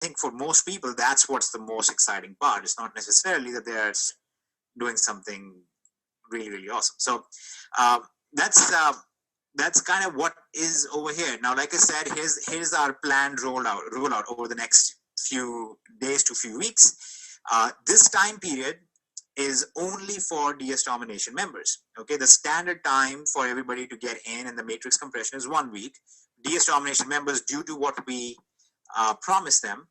think for most people, that's what's the most exciting part. It's not necessarily that they're doing something really, really awesome. So uh, that's kind of what is over here. Now, like I said, here's our planned rollout over the next few days to few weeks. This time period is only for DS Domination members. Okay, the standard time for everybody to get in the matrix compression is 1 week. DS Domination members, due to what we promised them,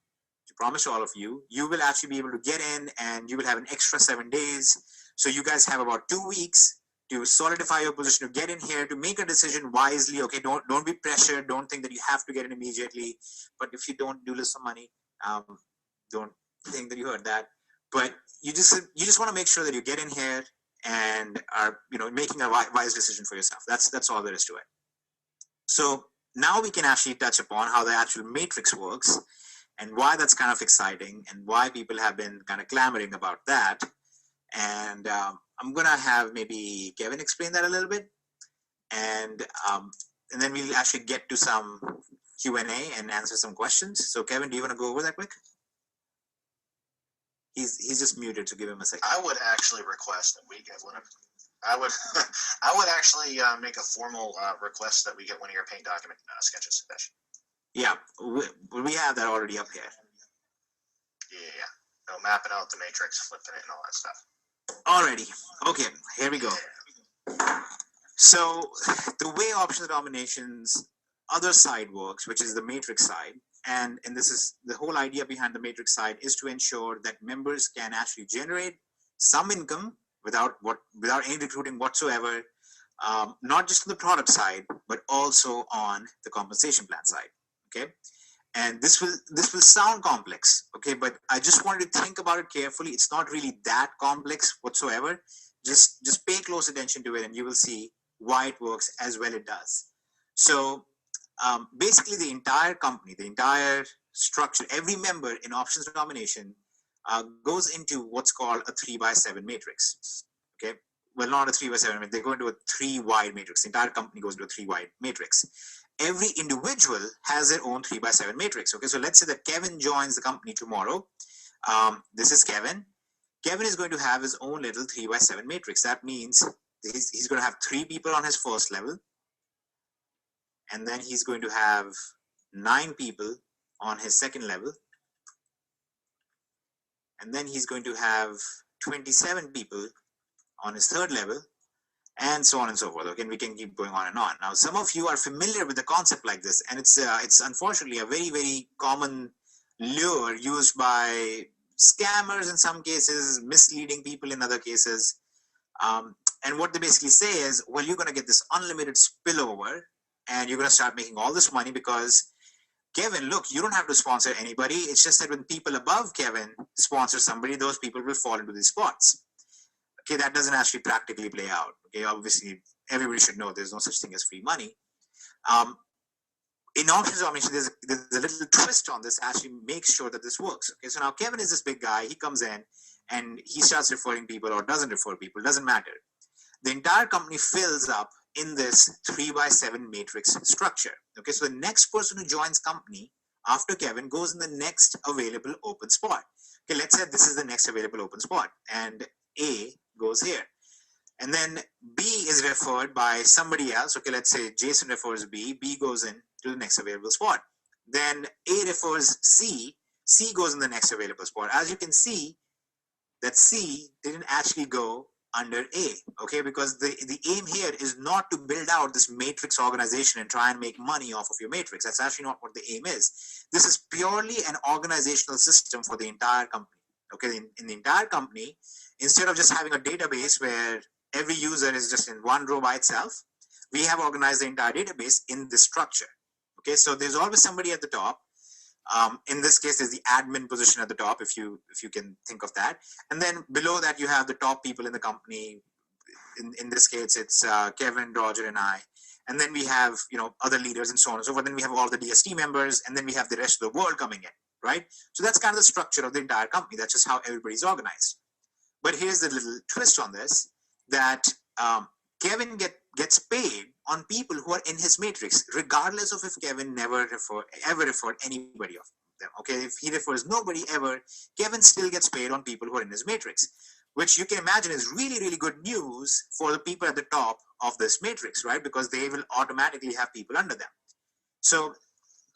to promise all of you, you will actually be able to get in and you will have an extra 7 days. So you guys have about 2 weeks to solidify your position, to get in here, to make a decision wisely. Okay, don't be pressured. Don't think that you have to get in immediately. But if you don't, do lose some money. Don't think that you heard that. But you just want to make sure that you get in here and are making a wise decision for yourself. That's all there is to it. So now we can actually touch upon how the actual matrix works and why that's kind of exciting and why people have been kind of clamoring about that. And I'm gonna have maybe Kevin explain that a little bit, and then we'll actually get to some Q&A and answer some questions. So Kevin, do you want to go over that quick? He's just muted, so give him a second. I would actually request that we get one of. I would actually make a formal request that we get one of your paint document sketches. Yeah, we have that already up here. Yeah. So mapping out the matrix, flipping it, and all that stuff. Alrighty. Okay, here we go. So the way Options Domination's other side works, which is the matrix side, and this is the whole idea behind the matrix side, is to ensure that members can actually generate some income without any recruiting whatsoever, not just on the product side, but also on the compensation plan side. Okay, and this will sound complex. Okay, but I just wanted to think about it carefully. It's not really that complex whatsoever. Just pay close attention to it, and you will see why it works as well it does. So basically, the entire company, the entire structure, every member in Options Domination goes into what's called a 3x7 matrix. Okay, well, not a 3x7. They go into a 3-wide matrix. The entire company goes into a 3-wide matrix. Every individual has their own 3x7 matrix. Okay, so let's say that Kevin joins the company tomorrow. This is Kevin. Kevin is going to have his own little 3x7 matrix. That means he's going to have 3 people on his first level, and then he's going to have 9 people on his second level, and then he's going to have 27 people on his third level, and so on and so forth. Okay, and we can keep going on and on. Now, some of you are familiar with a concept like this, and it's unfortunately a very, very common lure used by scammers in some cases, misleading people in other cases. And what they basically say is, well, you're going to get this unlimited spillover, and you're going to start making all this money because, Kevin, look, you don't have to sponsor anybody. It's just that when people above Kevin sponsor somebody, those people will fall into these spots. Okay, that doesn't actually practically play out. Okay, obviously, everybody should know there's no such thing as free money. In Options Domination, there's a little twist on this, actually makes sure that this works. Okay, so now Kevin is this big guy. He comes in and he starts referring people or doesn't refer people, doesn't matter. The entire company fills up in this 3x7 matrix structure. Okay, so the next person who joins company after Kevin goes in the next available open spot. Okay, let's say this is the next available open spot, and A goes here. And then B is referred by somebody else. Okay, let's say Jason refers B. B goes in to the next available spot. Then A refers C. C goes in the next available spot. As you can see, that C didn't actually go under A, okay, because the aim here is not to build out this matrix organization and try and make money off of your matrix. That's actually not what the aim is. This is purely an organizational system for the entire company. Okay, in the entire company, instead of just having a database where every user is just in one row by itself, we have organized the entire database in this structure. Okay, so there's always somebody at the top. In this case, there's the admin position at the top, if you can think of that. And then below that, you have the top people in the company. In this case, it's Kevin, Roger, and I. And then we have other leaders and so on and so forth. Then we have all the DST members, and then we have the rest of the world coming in, right? So that's kind of the structure of the entire company. That's just how everybody's organized. But here's the little twist on this, that Kevin gets paid on people who are in his matrix, regardless of if Kevin ever referred anybody them. Okay, if he refers nobody ever, Kevin still gets paid on people who are in his matrix, which you can imagine is really, really good news for the people at the top of this matrix, right? Because they will automatically have people under them. So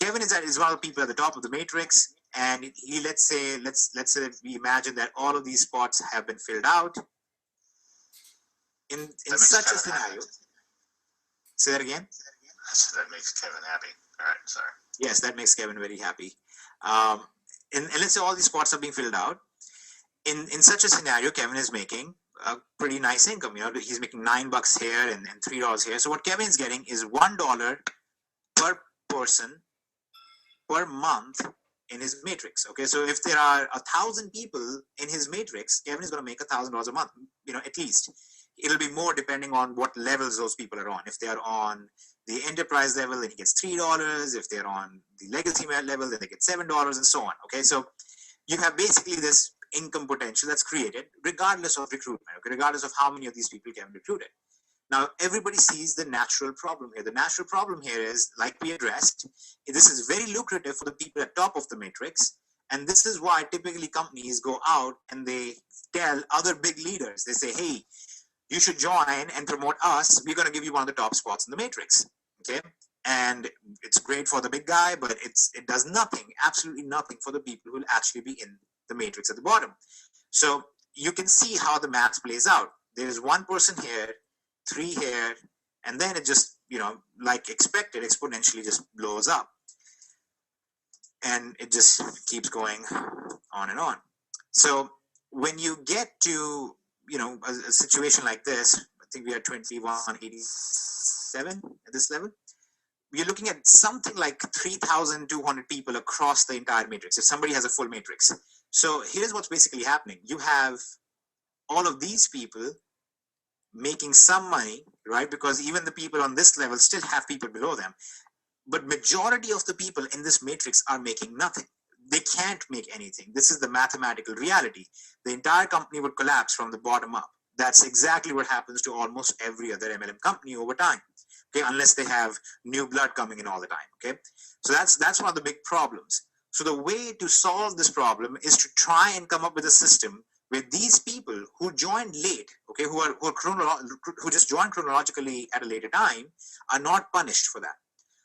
Kevin is one of the people at the top of the matrix, and let's say we imagine that all of these spots have been filled out. In such a scenario, say that again. That makes Kevin happy. All right, sorry. Yes, that makes Kevin very happy. And let's say all these spots are being filled out. In such a scenario, Kevin is making a pretty nice income. He's making $9 here and $3 here. So what Kevin is getting is $1 per person per month in his matrix. Okay, so if there are 1,000 people in his matrix, Kevin is going to make $1,000 a month. At least. It'll be more depending on what levels those people are on. If they are on the enterprise level, then he gets $3. If they're on the legacy level, then they get $7 and so on. Okay, so you have basically this income potential that's created regardless of recruitment, okay, regardless of how many of these people can be recruited. Now, everybody sees the natural problem here. The natural problem here is, like we addressed, this is very lucrative for the people at top of the matrix. And this is why typically companies go out and they tell other big leaders, they say, hey, you should join and promote us. We're going to give you one of the top spots in the matrix. Okay. And it's great for the big guy, but it does nothing, absolutely nothing for the people who will actually be in the matrix at the bottom. So you can see how the math plays out. There's one person here, 3 here, and then it just, like expected, exponentially just blows up. And it just keeps going on and on. So when you get to a situation like this, I think we are 2187 at this level. We're looking at something like 3,200 people across the entire matrix, if somebody has a full matrix. So here's what's basically happening. You have all of these people making some money, right? Because even the people on this level still have people below them. But majority of the people in this matrix are making nothing. They can't make anything. This is the mathematical reality. The entire company would collapse from the bottom up. That's exactly what happens to almost every other MLM company over time. Okay, unless they have new blood coming in all the time. Okay, so that's one of the big problems. So the way to solve this problem is to try and come up with a system where these people who joined late, okay, who just joined chronologically at a later time, are not punished for that.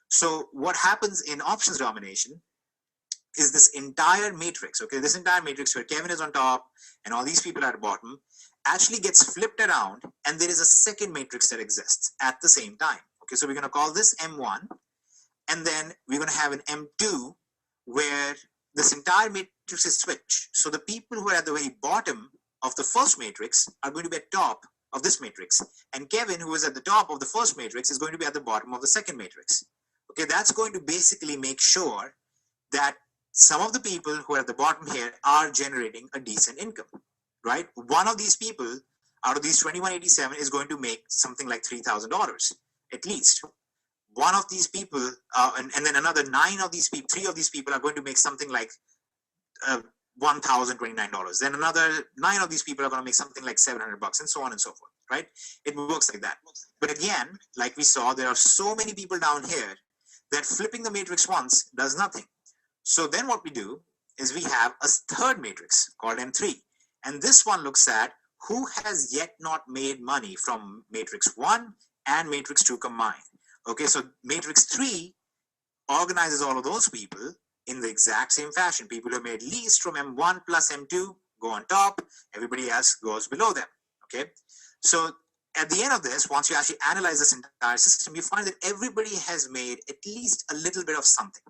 So what happens in options domination is this entire matrix, okay, this entire matrix where Kevin is on top and all these people are at the bottom, actually gets flipped around, and there is a second matrix that exists at the same time. Okay, so we're going to call this M1, and then we're going to have an M2 where this entire matrix is switched. So the people who are at the very bottom of the first matrix are going to be at top of this matrix, and Kevin, who is at the top of the first matrix, is going to be at the bottom of the second matrix. Okay, that's going to basically make sure that some of the people who are at the bottom here are generating a decent income, right? One of these people out of these 2187 is going to make something like $3,000 at least. One of these people, and then another 9 of these people, 3 of these people are going to make something like $1,029. Then another 9 of these people are going to make something like $700, and so on and so forth, right? It works like that. But again, like we saw, there are so many people down here that flipping the matrix once does nothing. So then what we do is we have a third matrix called M3. And this one looks at who has yet not made money from matrix 1 and matrix 2 combined. Okay, so matrix 3 organizes all of those people in the exact same fashion. People who made least from M1 plus M2 go on top, everybody else goes below them. Okay, so at the end of this, once you actually analyze this entire system, you find that everybody has made at least a little bit of something.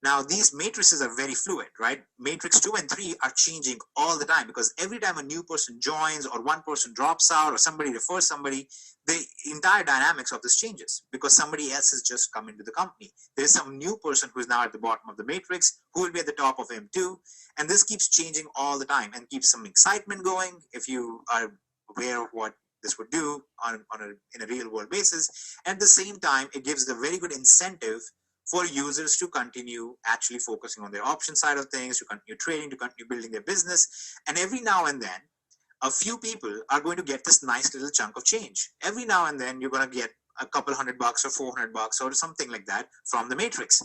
Now, these matrices are very fluid, right? Matrix 2 and 3 are changing all the time, because every time a new person joins or one person drops out or somebody refers somebody, the entire dynamics of this changes because somebody else has just come into the company. There is some new person who is now at the bottom of the matrix who will be at the top of M2, and this keeps changing all the time and keeps some excitement going if you are aware of what this would do in a real world basis. And at the same time, it gives a very good incentive for users to continue actually focusing on their option side of things, to continue trading, to continue building their business. And every now and then, a few people are going to get this nice little chunk of change. Every now and then, you're going to get a couple $100 or $400 or something like that from the matrix.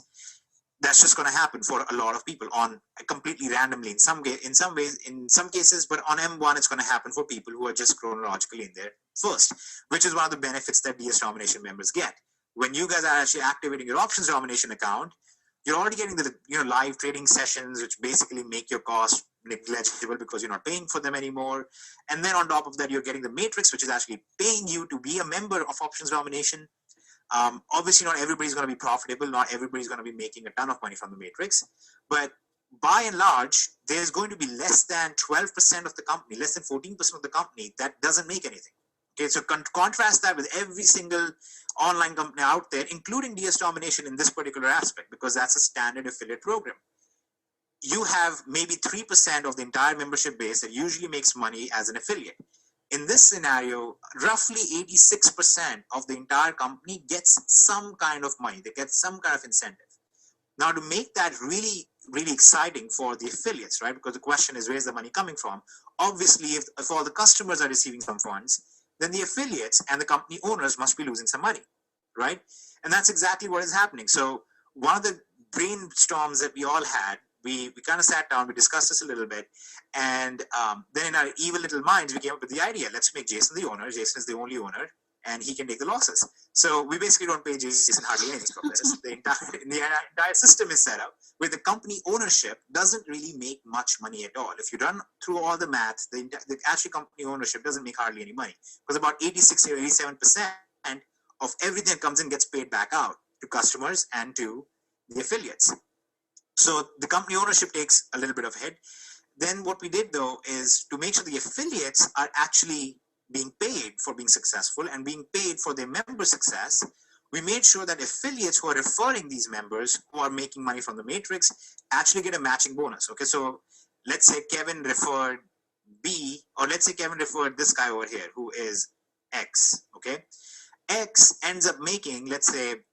that's just going to happen for a lot of people on completely randomly in some cases, but on M1 it's going to happen for people who are just chronologically in there first, which is one of the benefits that DS Domination members get. When you guys are actually activating your options domination account, you're already getting the live trading sessions, which basically make your cost negligible because you're not paying for them anymore. And then on top of that, you're getting the matrix, which is actually paying you to be a member of options domination. Obviously, not everybody's going to be profitable. Not everybody's going to be making a ton of money from the matrix. But by and large, there's going to be less than 12% of the company, less than 14% of the company that doesn't make anything. Okay, so contrast that with every single online company out there, including DS Domination in this particular aspect, because that's a standard affiliate program. You have maybe 3% of the entire membership base that usually makes money as an affiliate. In this scenario, roughly 86% of the entire company gets some kind of money. They get some kind of incentive. Now, to make that really, really exciting for the affiliates, right? Because the question is, where's the money coming from? Obviously, if all the customers are receiving some funds, then the affiliates and the company owners must be losing some money, right? And that's exactly what is happening. So one of the brainstorms that we all had, we kind of sat down, we discussed this a little bit, and then in our evil little minds, we came up with the idea, let's make Jason the owner. Jason is the only owner, and he can take the losses. So we basically don't pay Jason hardly anything from this. The entire system is set up where the company ownership doesn't really make much money at all. If you run through all the math, the actual company ownership doesn't make hardly any money, because about 86 or 87% of everything that comes in gets paid back out to customers and to the affiliates. So the company ownership takes a little bit of a hit. Then what we did, though, is to make sure the affiliates are actually being paid for being successful and being paid for their member success. We made sure that affiliates who are referring these members who are making money from the matrix actually get a matching bonus. Okay, so let's say Kevin referred B, or let's say Kevin referred this guy over here who is X. Okay, X ends up making, let's say,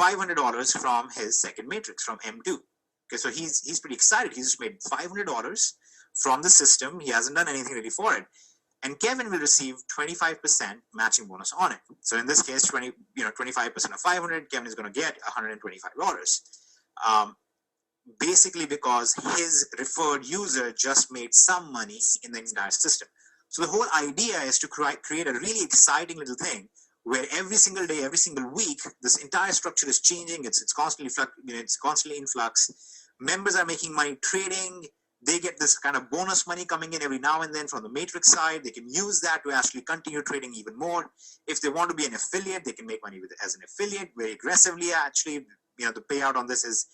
$500 from his second matrix, from M2. Okay, so he's pretty excited. He's just made $500 from the system. He hasn't done anything really for it. And Kevin will receive 25% matching bonus on it. So in this case, 25% of 500, Kevin is going to get $125. Basically because his referred user just made some money in the entire system. So the whole idea is to create a really exciting little thing where every single day, every single week, this entire structure is changing. It's constantly in flux. Members are making money trading. They get this kind of bonus money coming in every now and then from the matrix side. They can use that to actually continue trading even more. If they want to be an affiliate, they can make money with it as an affiliate very aggressively. Actually, the payout on this is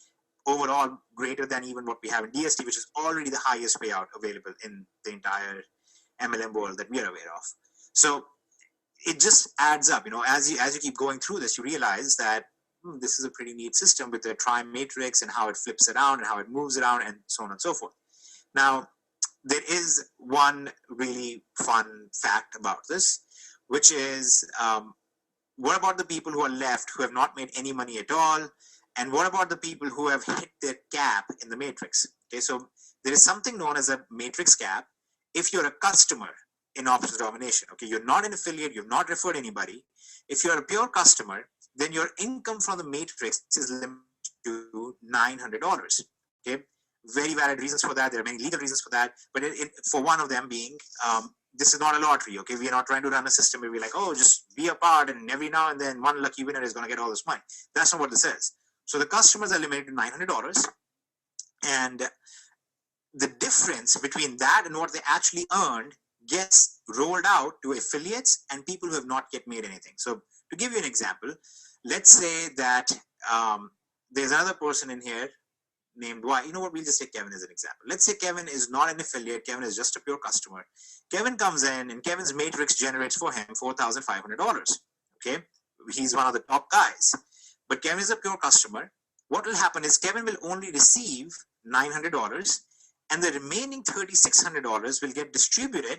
overall greater than even what we have in DST, which is already the highest payout available in the entire MLM world that we are aware of. So it just adds up. As you keep going through this, you realize that this is a pretty neat system with the tri matrix and how it flips around and how it moves around and so on and so forth. Now, there is one really fun fact about this, which is what about the people who are left who have not made any money at all? And what about the people who have hit their cap in the matrix? Okay, so there is something known as a matrix cap. If you're a customer in options domination, okay, you're not an affiliate, you've not referred anybody. If you're a pure customer, then your income from the matrix is limited to $900. Okay, very valid reasons for that. There are many legal reasons for that, but for one of them being, this is not a lottery. Okay, we are not trying to run a system where we're like, oh, just be a part, and every now and then one lucky winner is going to get all this money. That's not what this is. So the customers are limited to $900, and the difference between that and what they actually earned gets rolled out to affiliates and people who have not yet made anything. So to give you an example, let's say that there's another person in here named Y. You know what? We'll just take Kevin as an example. Let's say Kevin is not an affiliate. Kevin is just a pure customer. Kevin comes in and Kevin's matrix generates for him $4,500. Okay, he's one of the top guys. But Kevin is a pure customer. What will happen is Kevin will only receive $900, and the remaining $3,600 will get distributed.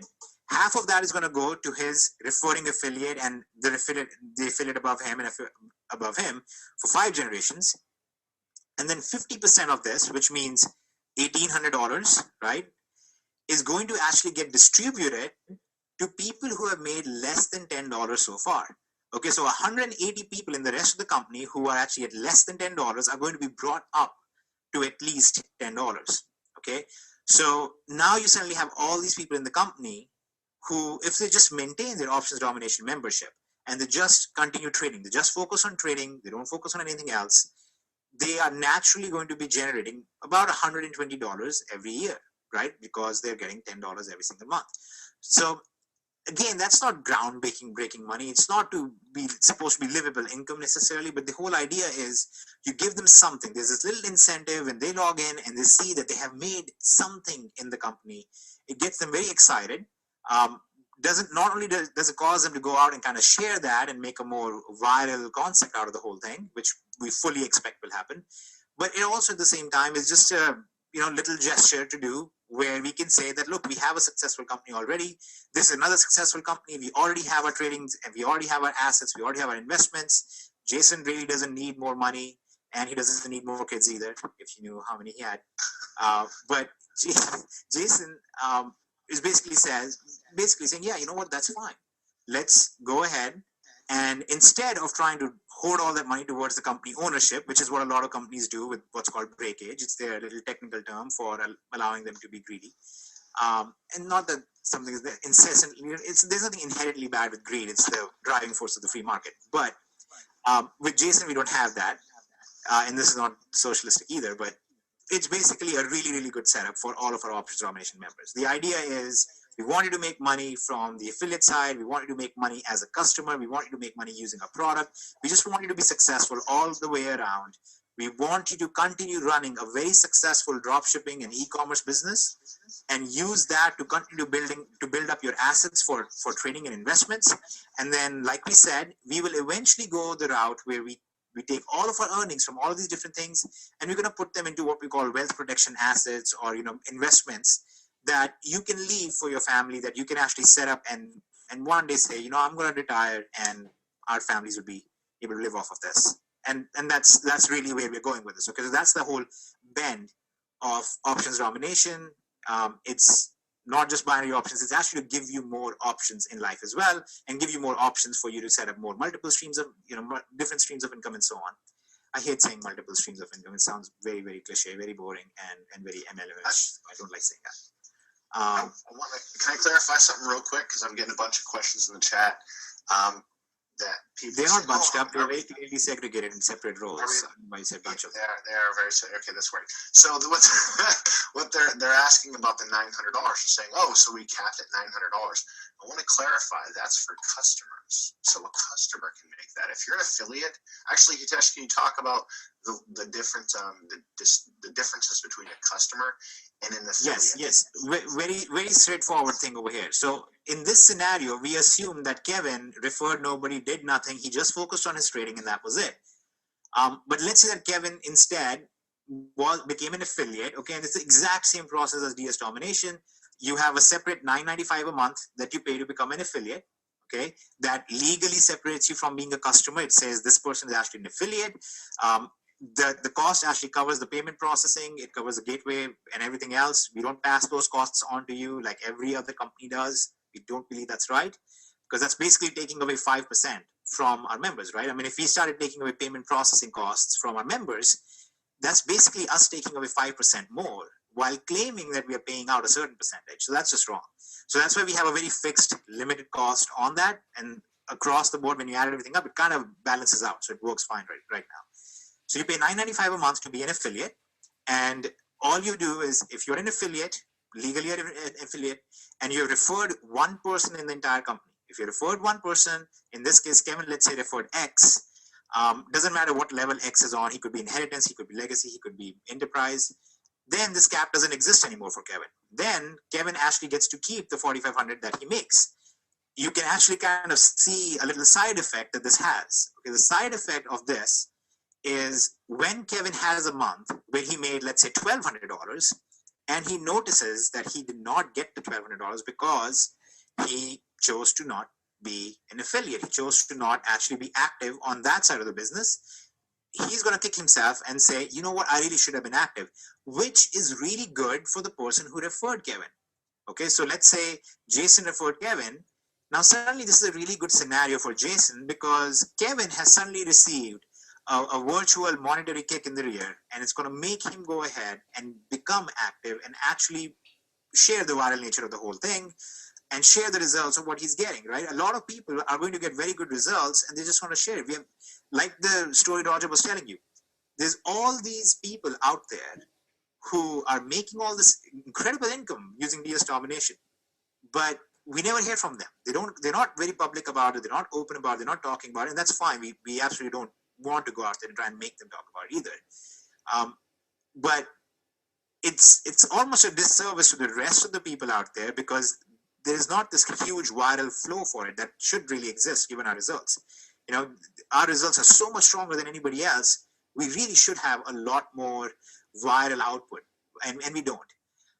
Half of that is going to go to his referring affiliate and the affiliate above him and above him for 5 generations. And then 50% of this, which means $1,800, right, is going to actually get distributed to people who have made less than $10 so far. Okay, so 180 people in the rest of the company who are actually at less than $10 are going to be brought up to at least $10. Okay, so now you suddenly have all these people in the company who, if they just maintain their options domination membership and they just continue trading, they just focus on trading, they don't focus on anything else, they are naturally going to be generating about $120 every year, right? Because they're getting $10 every single month. So again, that's not breaking money. It's not to be supposed to be livable income necessarily, but the whole idea is you give them something. There's this little incentive, and they log in and they see that they have made something in the company. It gets them very excited. Doesn't not only does it cause them to go out and kind of share that and make a more viral concept out of the whole thing, which we fully expect will happen, but it also at the same time is just a little gesture to do where we can say that, look, we have a successful company already. This is another successful company. We already have our tradings and we already have our assets. We already have our investments. Jason really doesn't need more money, and he doesn't need more kids either, if you knew how many he had. But Jason is basically saying, yeah, you know what, that's fine. Let's go ahead. And instead of trying to hoard all that money towards the company ownership, which is what a lot of companies do with what's called breakage, it's their little technical term for allowing them to be greedy. And not that something is incessantly, there's nothing inherently bad with greed. It's the driving force of the free market. But with Jason, we don't have that. And this is not socialistic either, but it's basically a really, really good setup for all of our options domination members. The idea is we want you to make money from the affiliate side. We want you to make money as a customer. We want you to make money using a product. We just want you to be successful all the way around. We want you to continue running a very successful dropshipping and e-commerce business and use that to continue to build up your assets for trading and investments. And then, like we said, we will eventually go the route where we take all of our earnings from all of these different things, and we're going to put them into what we call wealth protection assets, or investments that you can leave for your family, that you can actually set up and one day say, I'm going to retire and our families will be able to live off of this. And that's really where we're going with this. Okay, so that's the whole bend of options domination. It's not just binary options, it's actually to give you more options in life as well, and give you more options for you to set up more multiple streams of, different streams of income and so on. I hate saying multiple streams of income. It sounds very, very cliche, very boring, and very MLM-ish. I don't like saying that. Can I clarify something real quick? Because I'm getting a bunch of questions in the chat. That people they're not bunched up. They're very clearly segregated in separate roles. They are very okay. That's great. So what they're asking about the $900? They're saying, oh, so we capped at $900. I want to clarify that's for customers. So a customer can make that. If you're an affiliate, actually, Hitesh, can you talk about the different the differences between a customer and an affiliate? Yes. Very, very straightforward thing over here. So in this scenario, we assume that Kevin referred nobody, did nothing. He just focused on his trading, and that was it. But let's say that Kevin instead became an affiliate. Okay, and it's the exact same process as DS Domination. You have a separate $9.95 a month that you pay to become an affiliate. Okay, that legally separates you from being a customer. It says this person is actually an affiliate. The cost actually covers the payment processing. It covers the gateway and everything else. We don't pass those costs on to you like every other company does. We don't believe that's right, because that's basically taking away 5% from our members, right? I mean, if we started taking away payment processing costs from our members, that's basically us taking away 5% more while claiming that we are paying out a certain percentage. So that's just wrong. So that's why we have a very fixed, limited cost on that. And across the board, when you add everything up, it kind of balances out. So it works fine right now. So you pay $9.95 a month to be an affiliate. And all you do is, if you're an affiliate, legally an affiliate, and you referred one person in the entire company. If you referred one person, in this case, Kevin, let's say referred X, doesn't matter what level X is on. He could be inheritance, he could be legacy, he could be enterprise. Then this cap doesn't exist anymore for Kevin. Then Kevin actually gets to keep the $4,500 that he makes. You can actually kind of see a little side effect that this has. Okay, the side effect of this is when Kevin has a month where he made, let's say, $1,200, and he notices that he did not get the $1,200 because he chose to not be an affiliate. He chose to not actually be active on that side of the business. He's going to kick himself and say, you know what, I really should have been active, which is really good for the person who referred Kevin. Okay, so let's say Jason referred Kevin. Now, suddenly, this is a really good scenario for Jason because Kevin has suddenly received a virtual monetary kick in the rear, and it's going to make him go ahead and become active and actually share the viral nature of the whole thing and share the results of what he's getting, right? A lot of people are going to get very good results and they just want to share it. We have, like the story Roger was telling you, there's all these people out there who are making all this incredible income using DS domination, but we never hear from them. They're not very public about it. They're not open about it. They're not talking about it. And that's fine. We absolutely don't want to go out there and try and make them talk about it either. But it's almost a disservice to the rest of the people out there because there is not this huge viral flow for it that should really exist given our results. You know, our results are so much stronger than anybody else. We really should have a lot more viral output, and we don't.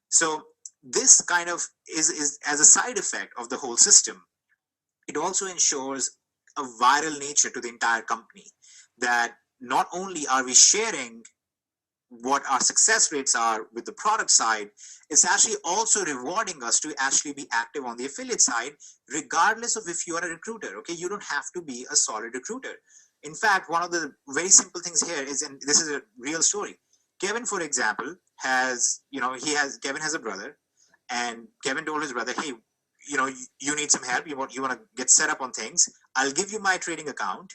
So this kind of is as a side effect of the whole system. It also ensures a viral nature to the entire company, that not only are we sharing what our success rates are with the product side, it's actually also rewarding us to actually be active on the affiliate side, regardless of if you are a recruiter. Okay, you don't have to be a solid recruiter. In fact, one of the very simple things here is, and this is a real story. Kevin, for example, Kevin has a brother, and Kevin told his brother, hey, you need some help. You want to get set up on things. I'll give you my trading account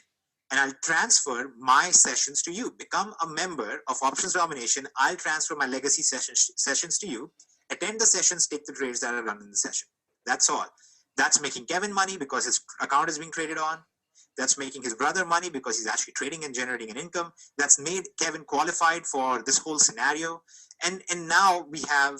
and I'll transfer my sessions to you. Become a member of Options Domination. I'll transfer my legacy sessions to you. Attend the sessions, take the trades that are run in the session. That's all. That's making Kevin money because his account is being traded on. That's making his brother money because he's actually trading and generating an income. That's made Kevin qualified for this whole scenario. And now we have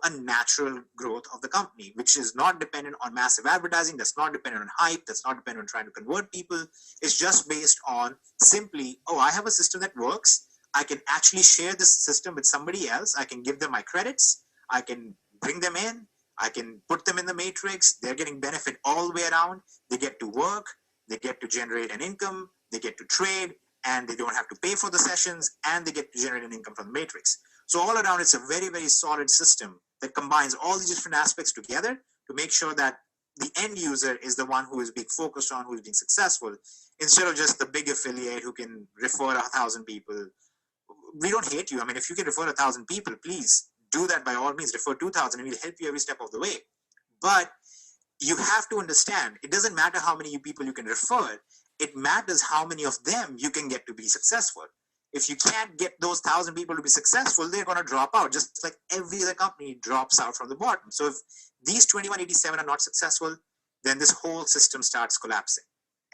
a natural growth of the company, which is not dependent on massive advertising. That's not dependent on hype. That's not dependent on trying to convert people. It's just based on simply, oh, I have a system that works. I can actually share this system with somebody else. I can give them my credits. I can bring them in. I can put them in the matrix. They're getting benefit all the way around. They get to work. They get to generate an income. They get to trade, and they don't have to pay for the sessions, and they get to generate an income from the matrix. So all around, it's a very, very solid system that combines all these different aspects together to make sure that the end user is the one who is being focused on, who is being successful, instead of just the big affiliate who can refer 1,000 people. We don't hate you. I mean, if you can refer 1,000 people, please do that by all means. Refer 2,000 and we'll help you every step of the way. But you have to understand, it doesn't matter how many people you can refer. It matters how many of them you can get to be successful. If you can't get those 1,000 people to be successful, they're going to drop out, just like every other company drops out from the bottom. So if these 2187 are not successful, then this whole system starts collapsing.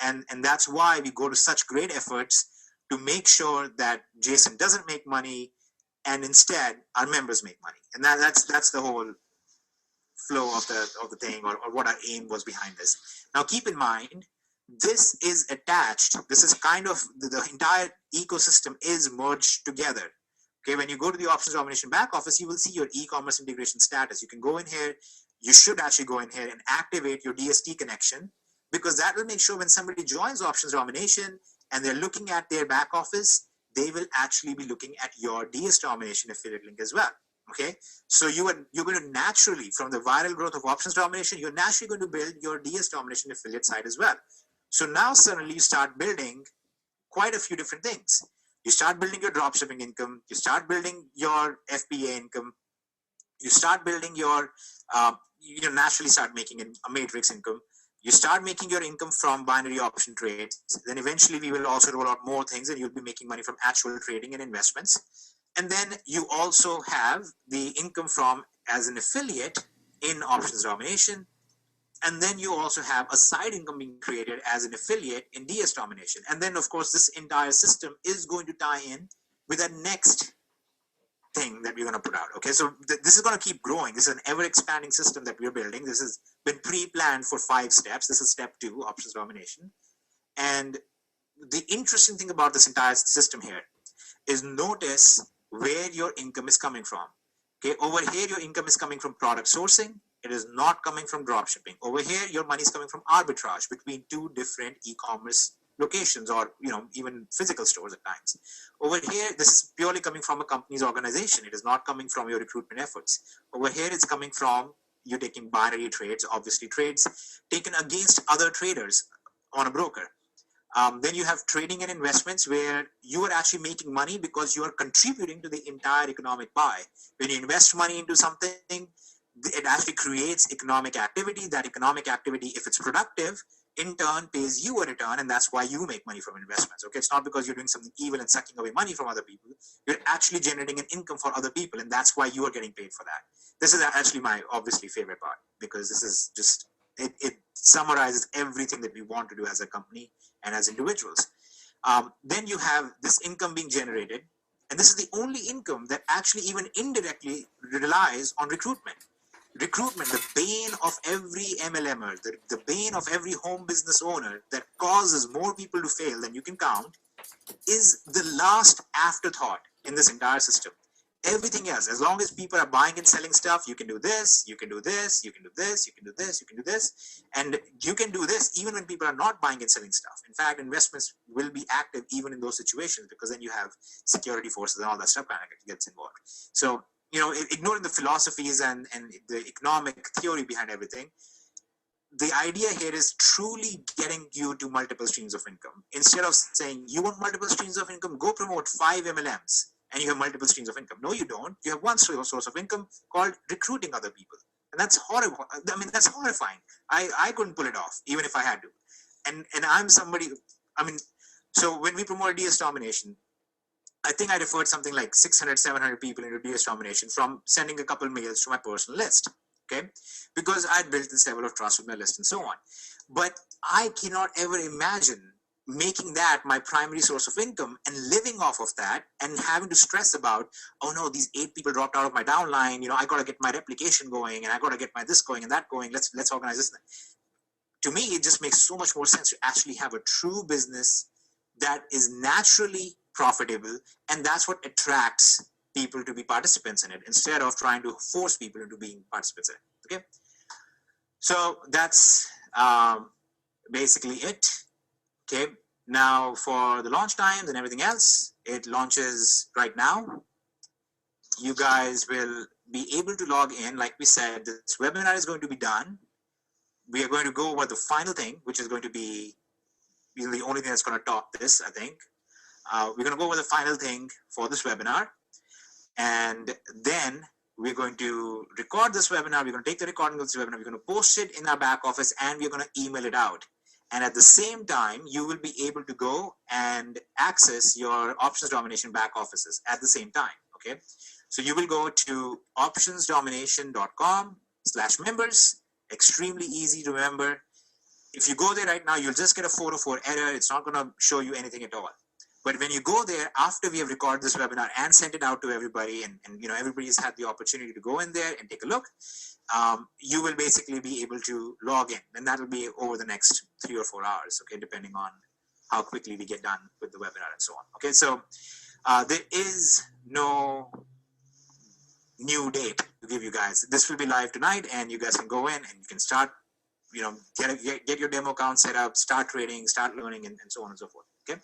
And that's why we go to such great efforts to make sure that Jason doesn't make money, and instead our members make money. And that's the whole flow of the thing, or what our aim was behind this. Now keep in mind, this is attached. This is kind of the entire ecosystem is merged together. Okay, when you go to the Options Domination back office, you will see your e-commerce integration status. You can go in here. You should actually go in here and activate your DST connection, because that will make sure when somebody joins Options Domination and they're looking at their back office, they will actually be looking at your DS Domination affiliate link as well. Okay, so you're going to naturally, from the viral growth of Options Domination, you're naturally going to build your DS Domination affiliate site as well. So now suddenly you start building quite a few different things. You start building your dropshipping income. You start building your FBA income. You start building your, naturally start making a matrix income. You start making your income from binary option trades. Then eventually we will also roll out more things, and you'll be making money from actual trading and investments. And then you also have the income from as an affiliate in Options Domination. And then you also have a side income being created as an affiliate in DS Domination. And then, of course, this entire system is going to tie in with the next thing that we're going to put out. Okay, so this is going to keep growing. This is an ever-expanding system that we're building. This has been pre-planned for 5 steps. This is step 2, Options Domination. And the interesting thing about this entire system here is notice where your income is coming from. Okay, over here, your income is coming from product sourcing. It is not coming from dropshipping. Over here, your money is coming from arbitrage between 2 different e-commerce locations, or even physical stores at times. Over here, this is purely coming from a company's organization. It is not coming from your recruitment efforts. Over here, it's coming from you're taking binary trades, obviously trades taken against other traders on a broker. Then you have trading and investments where you are actually making money because you are contributing to the entire economic pie. When you invest money into something, it actually creates economic activity. That economic activity, if it's productive, in turn pays you a return, and that's why you make money from investments. Okay, it's not because you're doing something evil and sucking away money from other people. You're actually generating an income for other people, and that's why you are getting paid for that. This is actually my obviously favorite part, because this is just it summarizes everything that we want to do as a company and as individuals. Then you have this income being generated, and this is the only income that actually even indirectly relies on recruitment. Recruitment, the bane of every MLMer, the bane of every home business owner that causes more people to fail than you can count, is the last afterthought in this entire system. Everything else, as long as people are buying and selling stuff, you can do this, you can do this, you can do this, you can do this, you can do this, and you can do this even when people are not buying and selling stuff. In fact, investments will be active even in those situations, because then you have security forces and all that stuff kind of gets involved. So, ignoring the philosophies and the economic theory behind everything, the idea here is truly getting you to multiple streams of income. Instead of saying, you want multiple streams of income, go promote 5 MLMs and you have multiple streams of income. No, you don't. You have one source of income called recruiting other people. And that's horrible. I mean, that's horrifying. I couldn't pull it off, even if I had to. And I'm somebody, so when we promoted DS Domination, I think I referred something like 600, 700 people into DS Domination from sending a couple mails to my personal list, okay? Because I'd built this level of trust with my list and so on. But I cannot ever imagine making that my primary source of income and living off of that and having to stress about, oh no, these 8 people dropped out of my downline, I got to get my replication going and I got to get my this going and that going, let's organize this. To me, it just makes so much more sense to actually have a true business that is naturally profitable, and that's what attracts people to be participants in it, instead of trying to force people into being participants in it. Okay, so that's basically it. Okay, now for the launch times and everything else, it launches right now. You guys will be able to log in. Like we said, this webinar is going to be done. We are going to go over the final thing, which is going to be the only thing that's going to top this, I think. We're going to go over the final thing for this webinar, and then we're going to record this webinar. We're going to take the recording of this webinar, we're going to post it in our back office, and we're going to email it out. And at the same time, you will be able to go and access your Options Domination back offices at the same time, okay? So you will go to optionsdomination.com/members. Extremely easy to remember. If you go there right now, you'll just get a 404 error. It's not going to show you anything at all. But when you go there, after we have recorded this webinar and sent it out to everybody, and everybody's had the opportunity to go in there and take a look, you will basically be able to log in. And that will be over the next 3 or 4 hours, okay, depending on how quickly we get done with the webinar and so on. Okay, so there is no new date to give you guys. This will be live tonight, and you guys can go in and you can start, get your demo account set up, start trading, start learning, and so on and so forth, okay?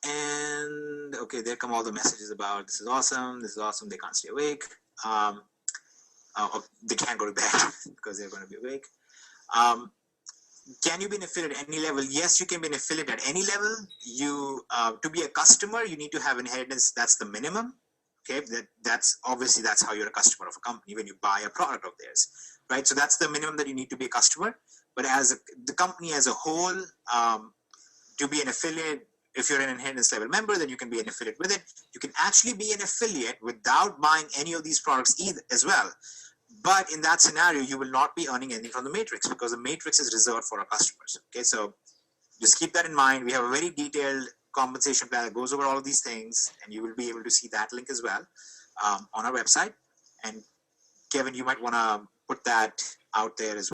And okay, there come all the messages about this is awesome, they can't stay awake. They can't go to bed because they're going to be awake. Can you be an affiliate at any level? Yes, you can be an affiliate at any level. To be a customer, you need to have inheritance. That's the minimum. Okay, that's how you're a customer of a company when you buy a product of theirs, right? So that's the minimum that you need to be a customer. But as the company as a whole, to be an affiliate, if you're an inheritance level member, then you can be an affiliate with it. You can actually be an affiliate without buying any of these products either as well. But in that scenario, you will not be earning anything from the matrix, because the matrix is reserved for our customers. Okay, so just keep that in mind. We have a very detailed compensation plan that goes over all of these things, and you will be able to see that link as well on our website. And Kevin, you might want to put that out there as well.